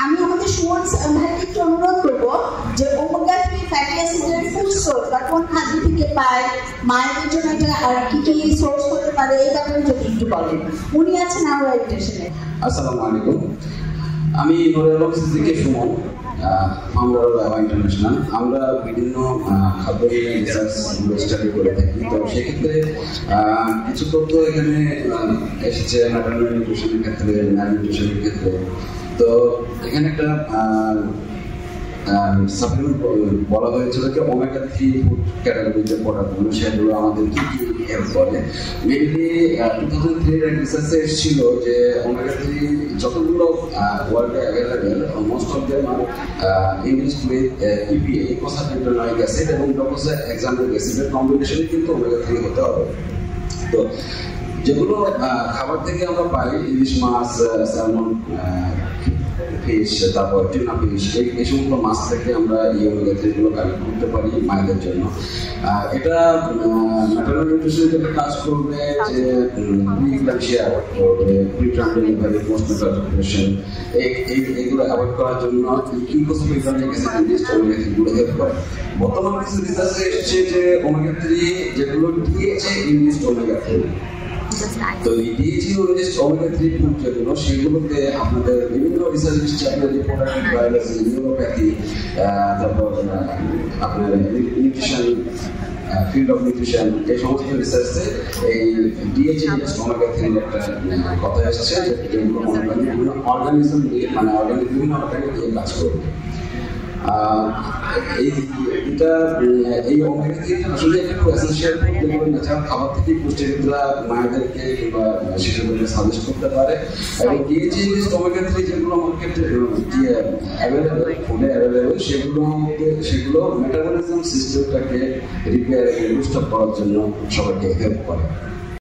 আমি আমাদের সুমন ভাইকে একটু অনুরোধ করবো যে ওমেগা 3 ফ্যাটি অ্যাসিডের ফুড সোর্স বা কোন খাদ্য থেকে পায়, মায়েদের জন্য এটা আর কি কি সোর্স হতে পারে এই ব্যাপারে যদি একটু বলেন। উনি আছেন আমার ইনভিটেশনে। আসসালামু আলাইকুম, আমি Nurul Alam Siddiqui Suman, founder of Awa international. আমরা বিভিন্ন খাদ্য নিয়ে রিসার্চ স্টাডি করে থাকি। তো সেক্ষেত্রে কিছু তথ্য এখানে এসেছে ম্যাটারনাল নিউট্রিশনের ক্ষেত্রে, ম্যালনিউট্রিশনের ক্ষেত্রে। তো এখানে একটা সাপ্লিমেন্ট বলা হয়েছিল যে ওমেগা 3 ফুড ক্যাটাগরির যে প্রোডাক্টগুলো সেগুলো আমাদের কি কি হেল্প করে। মেনলি 2003 এর রিসার্চে এসেছিল যে ওমেগা 3 যতগুলো ওয়ার্ল্ডে available most of them are induced with EPA, eicosapentaenoic acid এবং ডোকোসাহেক্সানোয়িক অ্যাসিডের কম্বিনেশনে কিন্তু ওমেগা 3 হতে হবে। তো যেগুলো খাবার থেকে আমরা পাই, ইলিশ মাছ, স্যালমন ফিশ, তারপর টুনা ফিশ, এই সমস্ত মাছ থেকে আমরা এই ওমেগা 3 গুলো কালেক্ট করতে পারি মায়েদের জন্য। এটা ম্যাটারনাল নিউট্রিশনের একটা কাজ করবে যে প্রি-ক্লামসিয়া করবে, প্রি-টার্ম ডেলিভারি, পোস্টনাটাল ডিপ্রেশন, এইগুলো অ্যাভয়েড করার জন্য ইকোসাপেন্টোনিক অ্যাসিড ইনডিউসড ওমেগা 3 গুলো হেল্প করে। বর্তমানে কিছু রিসার্চে এসেছে যে ওমেগা 3 যেগুলো ডিএইচএ ইনডিউসড ওমেগা 3, তো এই ডিএইচএ ইনডিউসড ওমেগা 3 ফুড যেগুলো সেগুলোতে আপনাদের বিভিন্ন research chapter, reproductive biology, neuropathy, তারপর আপনার নিউট্রিশন, ফিল্ড অফ নিউট্রিশন, এই সমস্ত রিসার্চে এই ডিএইচএ ইনডিউসড ওমেগা 3 একটা কথা এসেছে যেগুলো বিভিন্ন অর্গানিজম নিয়ে, মানে অর্গানিক বিভিন্ন অর্গানিক নিয়ে কাজ করবে। এই ওমেগা 3 আসলে একটু এসেনশিয়াল ফুড, যেগুলো ন্যাচারাল খাবার থেকে পুষ্টিবিদরা মায়েদেরকে কিংবা শিশুদেরকে সাজেস্ট করতে পারে। এবং ডিএইচএ ইনডিউসড ওমেগা 3 যেগুলো মার্কেটে অ্যাভেলেবেল, ফুডে অ্যাভেলেবেল, সেগুলো মেটাবলিজম সিস্টেমটাকে রিপেয়ার এবং বুস্ট আপ করার জন্য সবাইকে হেল্প করে।